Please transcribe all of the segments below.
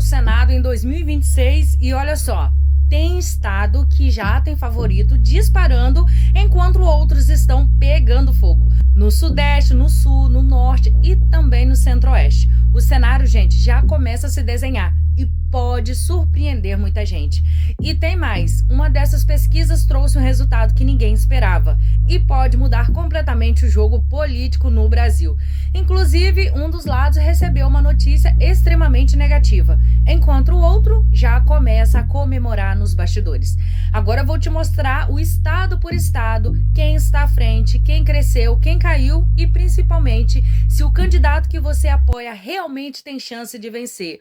Senado em 2026 e olha só, tem estado que já tem favorito disparando, enquanto outros estão pegando fogo. No Sudeste, no Sul, no Norte e também no Centro-Oeste. O cenário, gente, já começa a se desenhar e pode surpreender muita gente. E tem mais, uma dessas pesquisas trouxe um resultado que ninguém esperava e pode mudar completamente o jogo político no Brasil. Inclusive, um dos lados recebeu uma notícia extremamente negativa, enquanto o outro já começa a comemorar nos bastidores. Agora eu vou te mostrar o estado por estado, quem está à frente, quem cresceu, quem caiu e principalmente se o candidato que você apoia realmente tem chance de vencer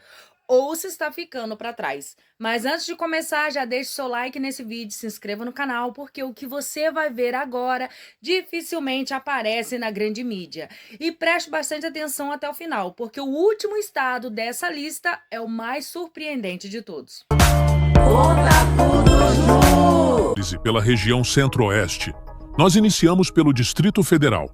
ou se está ficando para trás. Mas antes de começar, já deixe seu like nesse vídeo, se inscreva no canal, porque o que você vai ver agora dificilmente aparece na grande mídia. E preste bastante atenção até o final, porque o último estado dessa lista é o mais surpreendente de todos. Pela região Centro-Oeste, nós iniciamos pelo Distrito Federal.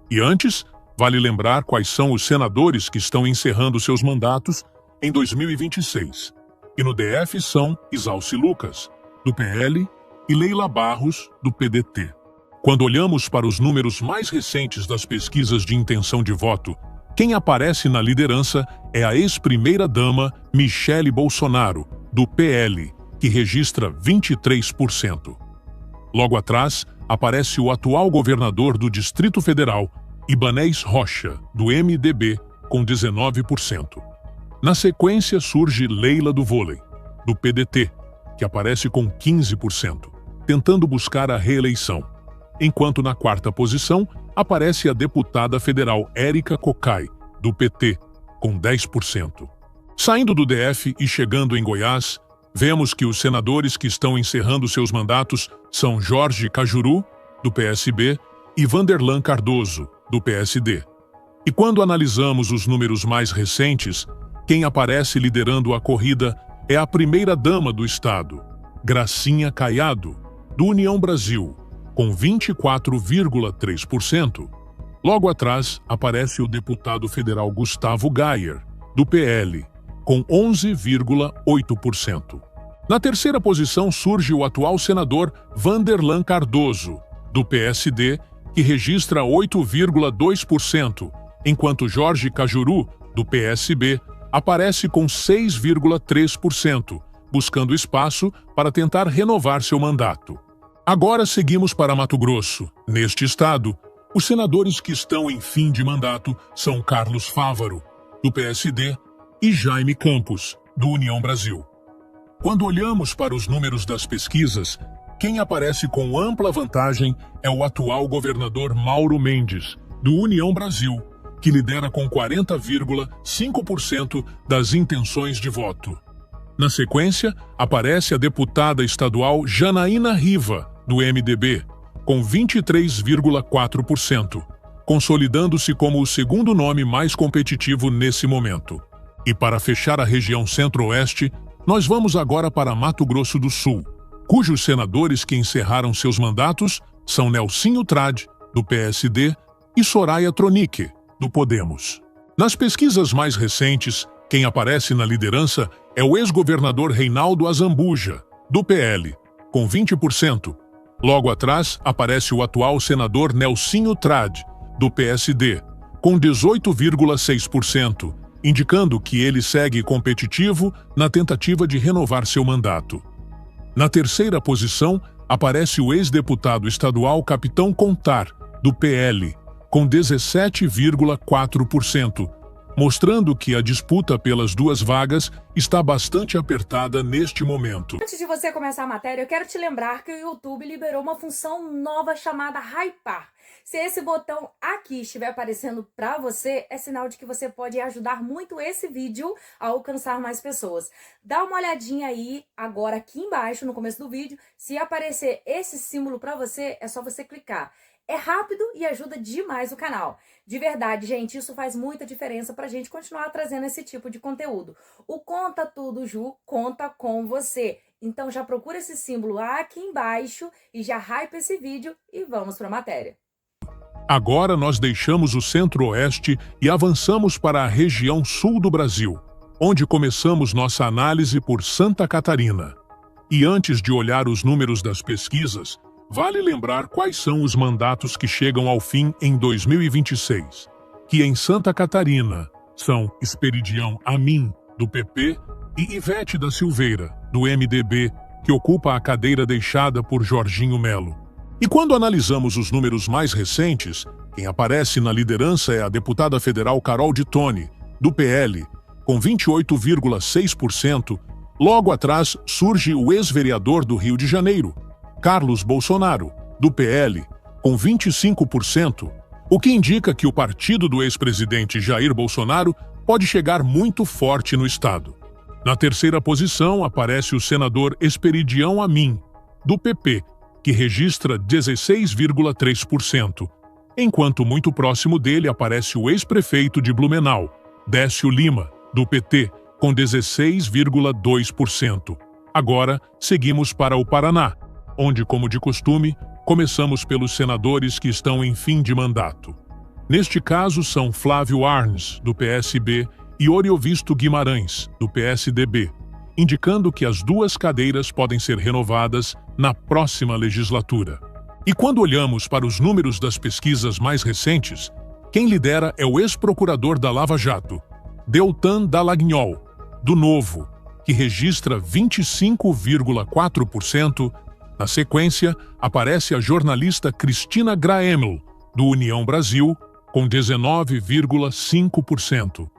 E antes, vale lembrar quais são os senadores que estão encerrando seus mandatos em 2026. E no DF são Isalci Lucas, do PL, e Leila Barros, do PDT. Quando olhamos para os números mais recentes das pesquisas de intenção de voto, quem aparece na liderança é a ex-primeira-dama Michele Bolsonaro, do PL, que registra 23%. Logo atrás, aparece o atual governador do Distrito Federal, Ibanez Rocha, do MDB, com 19%. Na sequência surge Leila do Vôlei, do PDT, que aparece com 15%, tentando buscar a reeleição. Enquanto na quarta posição aparece a deputada federal Érica Cocai, do PT, com 10%. Saindo do DF e chegando em Goiás, vemos que os senadores que estão encerrando seus mandatos são Jorge Cajuru, do PSB, e Vanderlan Cardoso, do PSD. E quando analisamos os números mais recentes, quem aparece liderando a corrida é a primeira-dama do estado, Gracinha Caiado, do União Brasil, com 24,3%. Logo atrás aparece o deputado federal Gustavo Gayer, do PL, com 11,8%. Na terceira posição surge o atual senador Vanderlan Cardoso, do PSD, que registra 8,2%, enquanto Jorge Cajuru, do PSB, aparece com 6,3%, buscando espaço para tentar renovar seu mandato. Agora seguimos para Mato Grosso. Neste estado, os senadores que estão em fim de mandato são Carlos Fávaro, do PSD, e Jaime Campos, do União Brasil. Quando olhamos para os números das pesquisas, quem aparece com ampla vantagem é o atual governador Mauro Mendes, do União Brasil, que lidera com 40,5% das intenções de voto. Na sequência, aparece a deputada estadual Janaína Riva, do MDB, com 23,4%, consolidando-se como o segundo nome mais competitivo nesse momento. E para fechar a região Centro-Oeste, nós vamos agora para Mato Grosso do Sul, cujos senadores que encerraram seus mandatos são Nelsinho Trade, do PSD, e Soraya Tronic, do Podemos. Nas pesquisas mais recentes, quem aparece na liderança é o ex-governador Reinaldo Azambuja, do PL, com 20%. Logo atrás, aparece o atual senador Nelsinho Trade, do PSD, com 18,6%, indicando que ele segue competitivo na tentativa de renovar seu mandato. Na terceira posição, aparece o ex-deputado estadual Capitão Contar, do PL, com 17,4%, mostrando que a disputa pelas duas vagas está bastante apertada neste momento. Antes de você começar a matéria, eu quero te lembrar que o YouTube liberou uma função nova chamada Hypar. Se esse botão aqui estiver aparecendo para você, é sinal de que você pode ajudar muito esse vídeo a alcançar mais pessoas. Dá uma olhadinha aí agora aqui embaixo, no começo do vídeo. Se aparecer esse símbolo para você, é só você clicar. É rápido e ajuda demais o canal. De verdade, gente, isso faz muita diferença pra gente continuar trazendo esse tipo de conteúdo. O Conta Tudo Ju conta com você. Então já procura esse símbolo aqui embaixo e já hype esse vídeo e vamos pra matéria. Agora nós deixamos o Centro-Oeste e avançamos para a região sul do Brasil, onde começamos nossa análise por Santa Catarina. E antes de olhar os números das pesquisas, vale lembrar quais são os mandatos que chegam ao fim em 2026, que em Santa Catarina são Esperidião Amin, do PP, e Ivete da Silveira, do MDB, que ocupa a cadeira deixada por Jorginho Melo. E quando analisamos os números mais recentes, quem aparece na liderança é a deputada federal Carol de Tone, do PL, com 28,6%. Logo atrás surge o ex-vereador do Rio de Janeiro, Carlos Bolsonaro, do PL, com 25%, o que indica que o partido do ex-presidente Jair Bolsonaro pode chegar muito forte no estado. Na terceira posição aparece o senador Esperidião Amin, do PP, que registra 16,3%, enquanto muito próximo dele aparece o ex-prefeito de Blumenau, Décio Lima, do PT, com 16,2%. Agora, seguimos para o Paraná, onde, como de costume, começamos pelos senadores que estão em fim de mandato. Neste caso, são Flávio Arnes, do PSB, e Oriovisto Guimarães, do PSDB, indicando que as duas cadeiras podem ser renovadas na próxima legislatura. E quando olhamos para os números das pesquisas mais recentes, quem lidera é o ex-procurador da Lava Jato, Deltan Dallagnol, do Novo, que registra 25,4%. Na sequência, aparece a jornalista Cristina Graemel, do União Brasil, com 19,5%.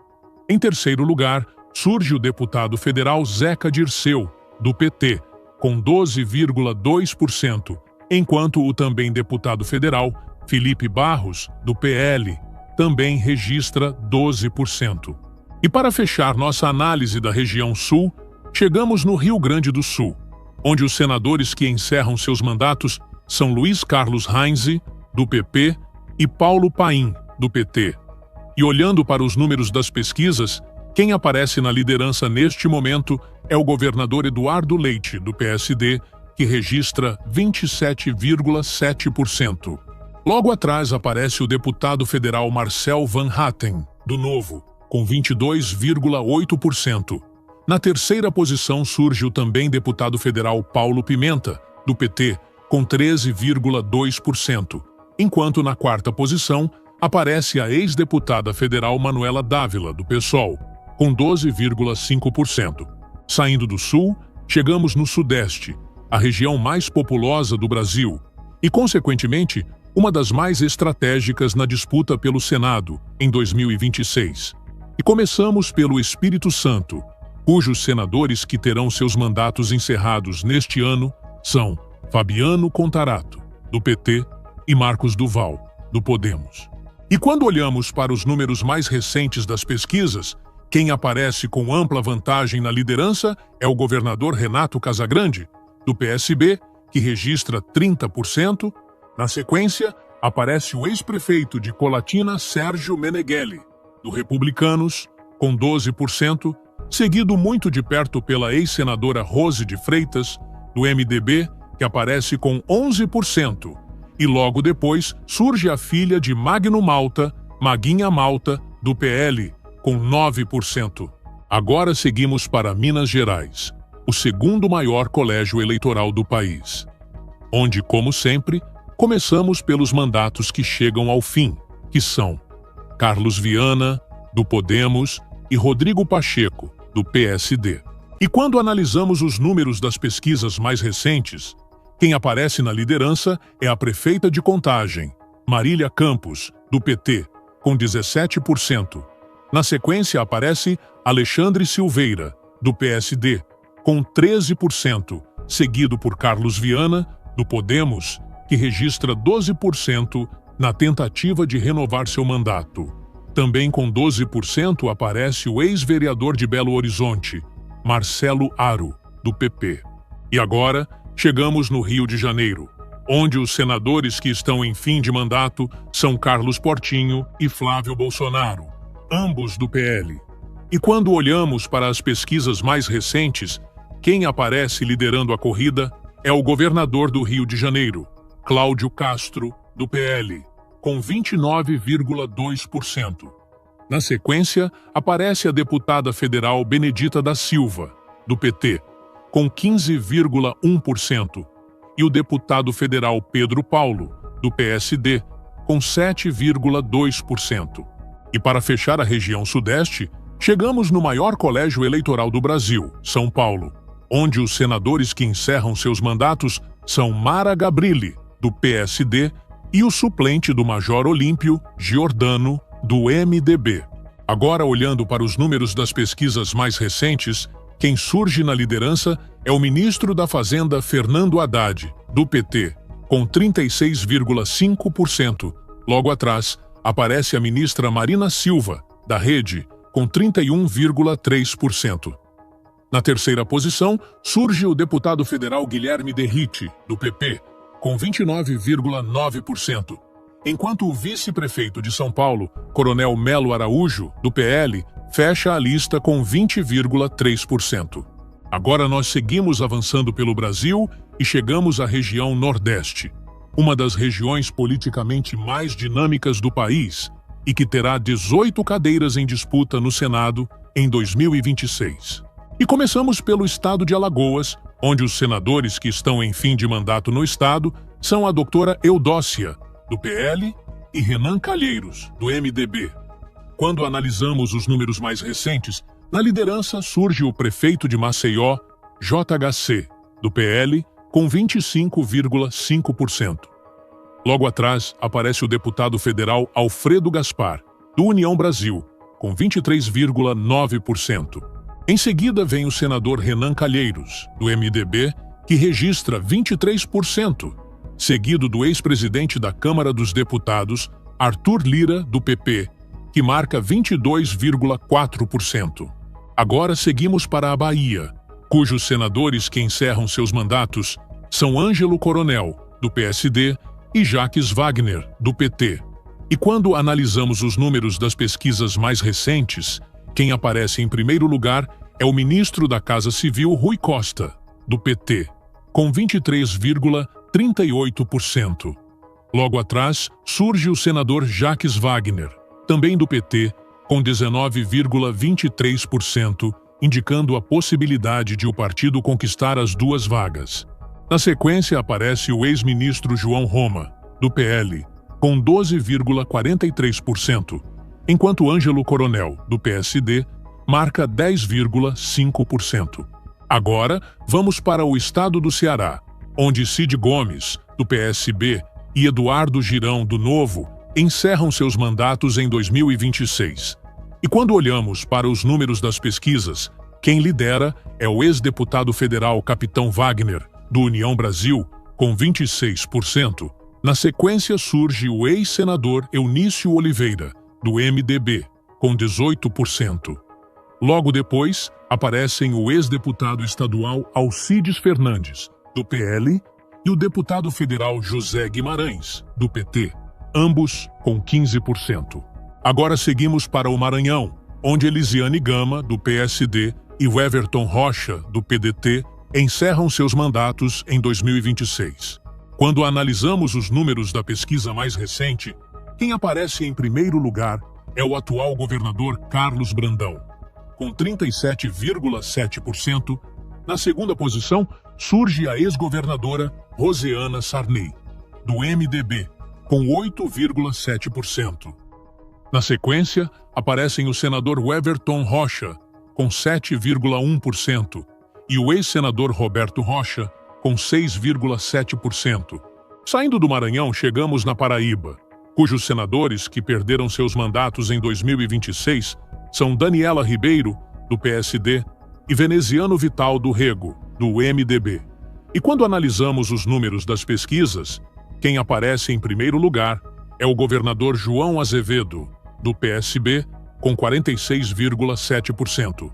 Em terceiro lugar, surge o deputado federal Zeca Dirceu, do PT, com 12,2%, enquanto o também deputado federal Felipe Barros, do PL, também registra 12%. E para fechar nossa análise da região sul, chegamos no Rio Grande do Sul, onde os senadores que encerram seus mandatos são Luiz Carlos Heinze, do PP, e Paulo Paim, do PT. E olhando para os números das pesquisas, quem aparece na liderança neste momento é o governador Eduardo Leite, do PSD, que registra 27,7%. Logo atrás aparece o deputado federal Marcel Van Hatten, do Novo, com 22,8%. Na terceira posição surge o também deputado federal Paulo Pimenta, do PT, com 13,2%, enquanto na quarta posição aparece a ex-deputada federal Manuela Dávila, do PSOL, com 12,5%. Saindo do sul, chegamos no sudeste, a região mais populosa do Brasil, e, consequentemente, uma das mais estratégicas na disputa pelo Senado, em 2026. E começamos pelo Espírito Santo, cujos senadores que terão seus mandatos encerrados neste ano são Fabiano Contarato, do PT, e Marcos Duval, do Podemos. E quando olhamos para os números mais recentes das pesquisas, quem aparece com ampla vantagem na liderança é o governador Renato Casagrande, do PSB, que registra 30%. Na sequência, aparece o ex-prefeito de Colatina, Sérgio Meneghelli, do Republicanos, com 12%, seguido muito de perto pela ex-senadora Rose de Freitas, do MDB, que aparece com 11%. E logo depois surge a filha de Magno Malta, Maguinha Malta, do PL, com 9%. Agora seguimos para Minas Gerais, o segundo maior colégio eleitoral do país, onde, como sempre, começamos pelos mandatos que chegam ao fim, que são Carlos Viana, do Podemos, e Rodrigo Pacheco, do PSD. E quando analisamos os números das pesquisas mais recentes, quem aparece na liderança é a prefeita de Contagem, Marília Campos, do PT, com 17%. Na sequência aparece Alexandre Silveira, do PSD, com 13%, seguido por Carlos Viana, do Podemos, que registra 12% na tentativa de renovar seu mandato. Também com 12% aparece o ex-vereador de Belo Horizonte, Marcelo Aro, do PP. E agora, chegamos no Rio de Janeiro, onde os senadores que estão em fim de mandato são Carlos Portinho e Flávio Bolsonaro, ambos do PL. E quando olhamos para as pesquisas mais recentes, quem aparece liderando a corrida é o governador do Rio de Janeiro, Cláudio Castro, do PL, com 29,2%. Na sequência, aparece a deputada federal Benedita da Silva, do PT, com 15,1%, e o deputado federal Pedro Paulo, do PSD, com 7,2%. E para fechar a região sudeste, chegamos no maior colégio eleitoral do Brasil, São Paulo, onde os senadores que encerram seus mandatos são Mara Gabrilli, do PSD, e o suplente do Major Olímpio, Giordano, do MDB. Agora, olhando para os números das pesquisas mais recentes, quem surge na liderança é o ministro da Fazenda Fernando Haddad, do PT, com 36,5%. Logo atrás, aparece a ministra Marina Silva, da Rede, com 31,3%. Na terceira posição, surge o deputado federal Guilherme Derrite, do PP, com 29,9%, enquanto o vice-prefeito de São Paulo, Coronel Melo Araújo, do PL, fecha a lista com 20,3%. Agora nós seguimos avançando pelo Brasil e chegamos à região Nordeste, uma das regiões politicamente mais dinâmicas do país e que terá 18 cadeiras em disputa no Senado em 2026. E começamos pelo estado de Alagoas, onde os senadores que estão em fim de mandato no estado são a doutora Eudócia, do PL, e Renan Calheiros, do MDB. Quando analisamos os números mais recentes, na liderança surge o prefeito de Maceió, JHC, do PL, com 25,5%. Logo atrás, aparece o deputado federal Alfredo Gaspar, do União Brasil, com 23,9%. Em seguida vem o senador Renan Calheiros, do MDB, que registra 23%, seguido do ex-presidente da Câmara dos Deputados, Arthur Lira, do PP, que marca 22,4%. Agora seguimos para a Bahia, cujos senadores que encerram seus mandatos são Ângelo Coronel, do PSD, e Jacques Wagner, do PT. E quando analisamos os números das pesquisas mais recentes, quem aparece em primeiro lugar é o ministro da Casa Civil Rui Costa, do PT, com 23,38%. Logo atrás, surge o senador Jacques Wagner, também do PT, com 19,23%, indicando a possibilidade de o partido conquistar as duas vagas. Na sequência, aparece o ex-ministro João Roma, do PL, com 12,43%, enquanto Ângelo Coronel, do PSD, marca 10,5%. Agora, vamos para o estado do Ceará, onde Cid Gomes, do PSB, e Eduardo Girão, do Novo, encerram seus mandatos em 2026. E quando olhamos para os números das pesquisas, quem lidera é o ex-deputado federal Capitão Wagner, do União Brasil, com 26%. Na sequência surge o ex-senador Eunício Oliveira, do MDB, com 18%. Logo depois, aparecem o ex-deputado estadual Alcides Fernandes, do PL, e o deputado federal José Guimarães, do PT, ambos com 15%. Agora seguimos para o Maranhão, onde Elisiane Gama, do PSD, e o Everton Rocha, do PDT, encerram seus mandatos em 2026. Quando analisamos os números da pesquisa mais recente, quem aparece em primeiro lugar é o atual governador Carlos Brandão, com 37,7%. Na segunda posição, surge a ex-governadora Roseana Sarney, do MDB, com 8,7%. Na sequência, aparecem o senador Everton Rocha, com 7,1%, e o ex-senador Roberto Rocha, com 6,7%. Saindo do Maranhão, chegamos na Paraíba, cujos senadores que perderam seus mandatos em 2026 são Daniela Ribeiro, do PSD, e Veneziano Vital do Rego, do MDB. E quando analisamos os números das pesquisas, quem aparece em primeiro lugar é o governador João Azevedo, do PSB, com 46,7%.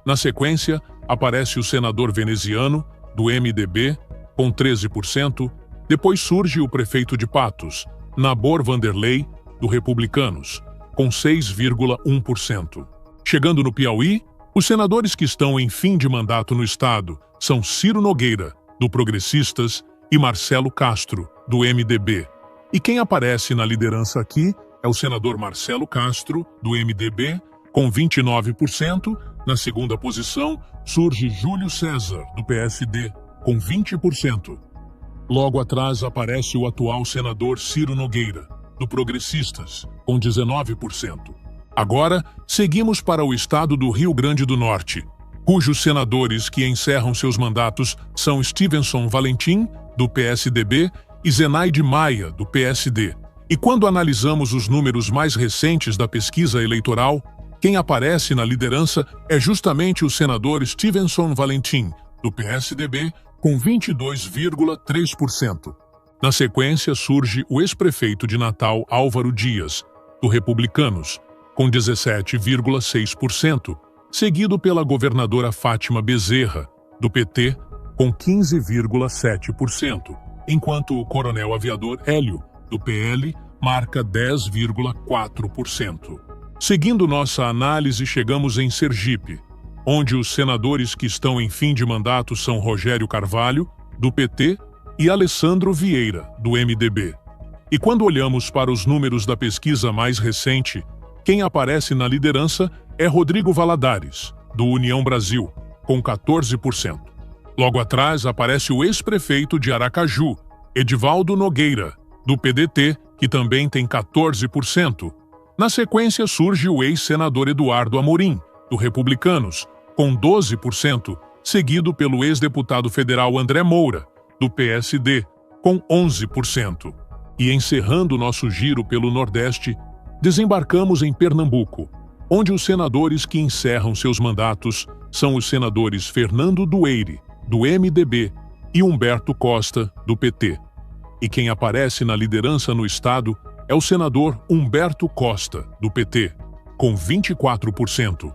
Na sequência, aparece o senador Veneziano, do MDB, com 13%. Depois surge o prefeito de Patos, Nabor Vanderlei, do Republicanos, com 6,1%. Chegando no Piauí, os senadores que estão em fim de mandato no estado são Ciro Nogueira, do Progressistas, e Marcelo Castro, do MDB. E quem aparece na liderança aqui é o senador Marcelo Castro, do MDB, com 29%. Na segunda posição, surge Júlio César, do PSD, com 20%. Logo atrás aparece o atual senador Ciro Nogueira, do Progressistas, com 19%. Agora, seguimos para o estado do Rio Grande do Norte, cujos senadores que encerram seus mandatos são Stevenson Valentim, do PSDB, e Zenaide Maia, do PSD. E quando analisamos os números mais recentes da pesquisa eleitoral, quem aparece na liderança é justamente o senador Stevenson Valentim, do PSDB, com 22,3%. Na sequência, surge o ex-prefeito de Natal, Álvaro Dias, do Republicanos, com 17,6%, seguido pela governadora Fátima Bezerra, do PT, com 15,7%, enquanto o coronel aviador Hélio, do PL, marca 10,4%. Seguindo nossa análise, chegamos em Sergipe, onde os senadores que estão em fim de mandato são Rogério Carvalho, do PT, e Alessandro Vieira, do MDB. E quando olhamos para os números da pesquisa mais recente, quem aparece na liderança é Rodrigo Valadares, do União Brasil, com 14%. Logo atrás aparece o ex-prefeito de Aracaju, Edivaldo Nogueira, do PDT, que também tem 14%. Na sequência surge o ex-senador Eduardo Amorim, do Republicanos, com 12%, seguido pelo ex-deputado federal André Moura, do PSD, com 11%. E encerrando nosso giro pelo Nordeste, desembarcamos em Pernambuco, onde os senadores que encerram seus mandatos são os senadores Fernando Dueire, do MDB, e Humberto Costa, do PT. E quem aparece na liderança no estado é o senador Humberto Costa, do PT, com 24%.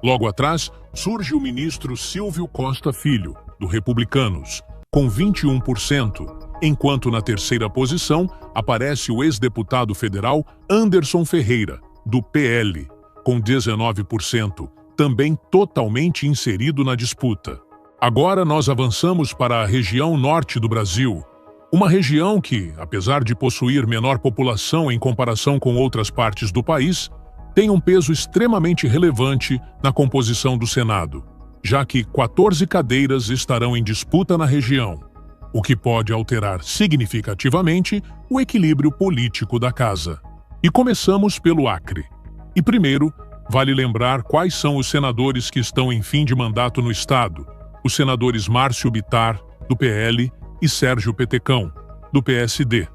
Logo atrás, surge o ministro Silvio Costa Filho, do Republicanos, com 21%, enquanto na terceira posição aparece o ex-deputado federal Anderson Ferreira, do PL, com 19%, também totalmente inserido na disputa. Agora nós avançamos para a região norte do Brasil, uma região que, apesar de possuir menor população em comparação com outras partes do país, tem um peso extremamente relevante na composição do Senado, já que 14 cadeiras estarão em disputa na região, o que pode alterar significativamente o equilíbrio político da casa. E começamos pelo Acre. E primeiro, vale lembrar quais são os senadores que estão em fim de mandato no estado: os senadores Márcio Bittar, do PL, e Sérgio Petecão, do PSD.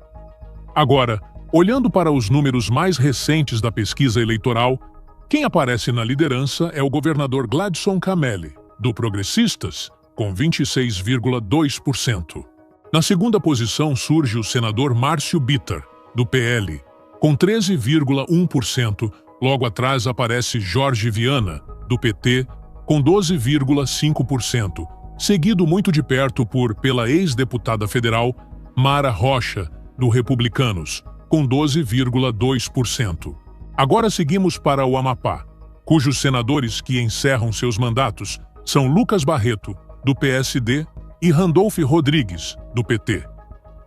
Agora, olhando para os números mais recentes da pesquisa eleitoral, quem aparece na liderança é o governador Gladson Camelli, do Progressistas, com 26,2%. Na segunda posição surge o senador Márcio Bittar, do PL, com 13,1%. Logo atrás aparece Jorge Viana, do PT, com 12,5%, seguido muito de perto pela ex-deputada federal Mara Rocha, do Republicanos, com 12,2%. Agora seguimos para o Amapá, cujos senadores que encerram seus mandatos são Lucas Barreto, do PSD, e Randolph Rodrigues, do PT.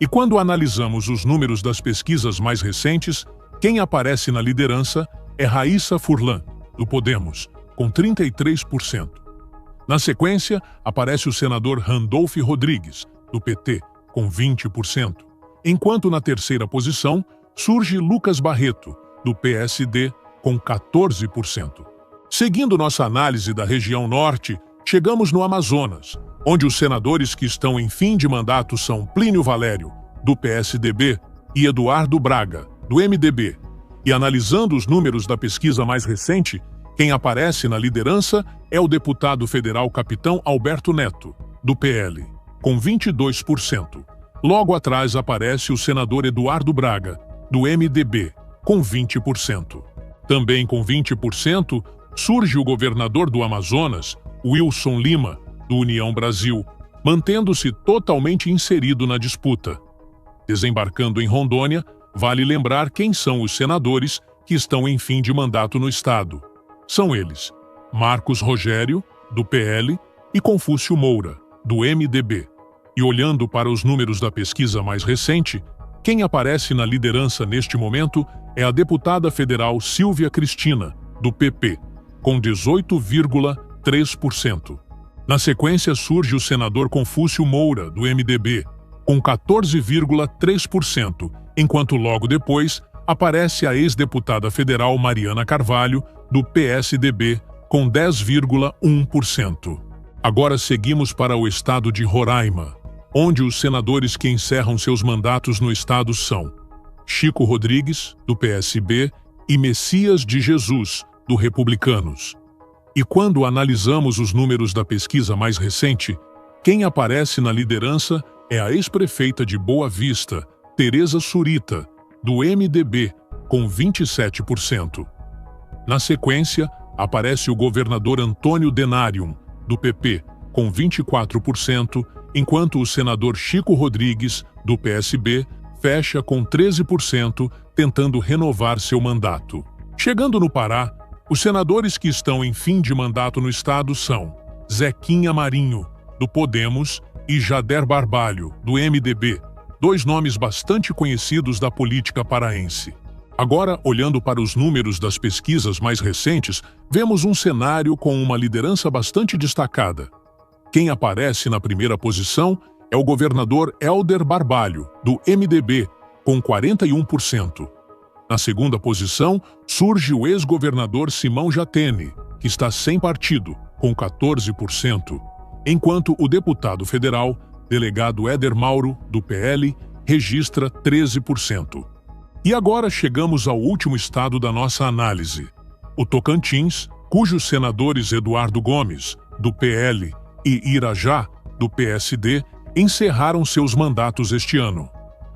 E quando analisamos os números das pesquisas mais recentes, quem aparece na liderança é Raíssa Furlan, do Podemos, com 33%. Na sequência, aparece o senador Randolph Rodrigues, do PT, com 20%, enquanto na terceira posição surge Lucas Barreto, do PSD, com 14%. Seguindo nossa análise da região norte, chegamos no Amazonas, onde os senadores que estão em fim de mandato são Plínio Valério, do PSDB, e Eduardo Braga, do MDB. E analisando os números da pesquisa mais recente, quem aparece na liderança é o deputado federal capitão Alberto Neto, do PL, com 22%. Logo atrás aparece o senador Eduardo Braga, do MDB, com 20%. Também com 20%, surge o governador do Amazonas, Wilson Lima, do União Brasil, mantendo-se totalmente inserido na disputa. Desembarcando em Rondônia, vale lembrar quem são os senadores que estão em fim de mandato no estado. São eles: Marcos Rogério, do PL, e Confúcio Moura, do MDB. E olhando para os números da pesquisa mais recente, Quem aparece na liderança neste momento é a deputada federal Silvia Cristina, do PP, com 18,3%. Na sequência surge o senador Confúcio Moura, do MDB, com 14,3%, enquanto logo depois aparece a ex-deputada federal Mariana Carvalho, do PSDB, com 10,1%. Agora seguimos para o estado de Roraima, onde os senadores que encerram seus mandatos no estado são Chico Rodrigues, do PSB, e Messias de Jesus, do Republicanos. E quando analisamos os números da pesquisa mais recente, quem aparece na liderança é a ex-prefeita de Boa Vista, Tereza Surita, do MDB, com 27%. Na sequência, aparece o governador Antônio Denarium, do PP, com 24%, enquanto o senador Chico Rodrigues, do PSB, fecha com 13%, tentando renovar seu mandato. Chegando no Pará, os senadores que estão em fim de mandato no estado são Zequinha Marinho, do Podemos, e Jader Barbalho, do MDB, dois nomes bastante conhecidos da política paraense. Agora, olhando para os números das pesquisas mais recentes, vemos um cenário com uma liderança bastante destacada. Quem aparece na primeira posição é o governador Helder Barbalho, do MDB, com 41%. Na segunda posição, surge o ex-governador Simão Jatene, que está sem partido, com 14%, enquanto o deputado federal, delegado Éder Mauro, do PL, registra 13%. E agora chegamos ao último estado da nossa análise, o Tocantins, cujos senadores Eduardo Gomes, do PL, e Irajá, do PSD, encerraram seus mandatos este ano.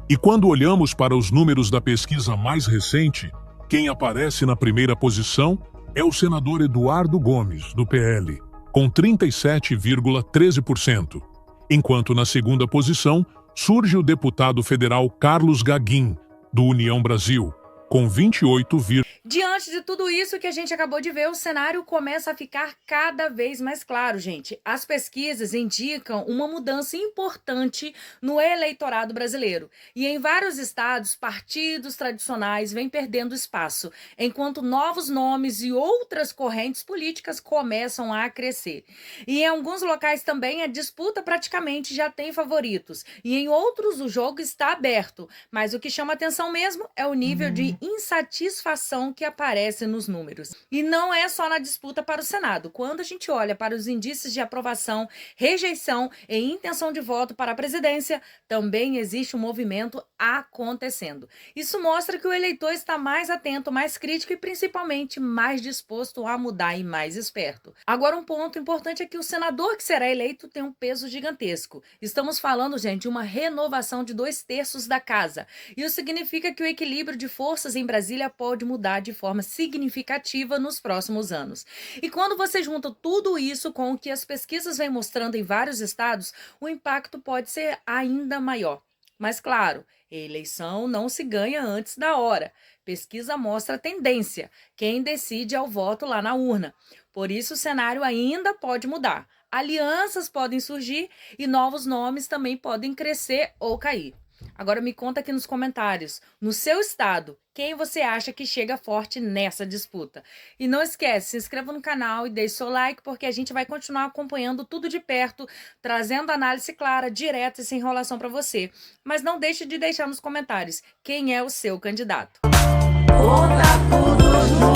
E quando olhamos para os números da pesquisa mais recente, quem aparece na primeira posição é o senador Eduardo Gomes, do PL, com 37,13%, enquanto na segunda posição surge o deputado federal Carlos Gaguin, do União Brasil, com 28,... Diante de tudo isso que a gente acabou de ver, o cenário começa a ficar cada vez mais claro, gente. As pesquisas indicam uma mudança importante no eleitorado brasileiro. E em vários estados, partidos tradicionais vêm perdendo espaço, enquanto novos nomes e outras correntes políticas começam a crescer. E em alguns locais também a disputa praticamente já tem favoritos. E em outros o jogo está aberto. Mas o que chama atenção mesmo é o nível de insatisfação que aparece nos números. E não é só na disputa para o Senado. Quando a gente olha para os índices de aprovação, rejeição e intenção de voto para a presidência, também existe um movimento acontecendo. Isso mostra que o eleitor está mais atento, mais crítico e principalmente mais disposto a mudar e mais esperto. Agora, um ponto importante é que o senador que será eleito tem um peso gigantesco. Estamos falando, gente, de uma renovação de 2/3 da casa. Isso significa que o equilíbrio de forças em Brasília pode mudar de forma significativa nos próximos anos. E quando você junta tudo isso com o que as pesquisas vêm mostrando em vários estados, o impacto pode ser ainda maior. Mas claro, eleição não se ganha antes da hora. Pesquisa mostra a tendência. Quem decide é o voto lá na urna. Por isso o cenário ainda pode mudar. Alianças podem surgir e novos nomes também podem crescer ou cair. Agora me conta aqui nos comentários, no seu estado, quem você acha que chega forte nessa disputa? E não esquece, se inscreva no canal e deixe seu like, porque a gente vai continuar acompanhando tudo de perto, trazendo análise clara, direta e sem enrolação para você. Mas não deixe de deixar nos comentários quem é o seu candidato. Conta tudo junto.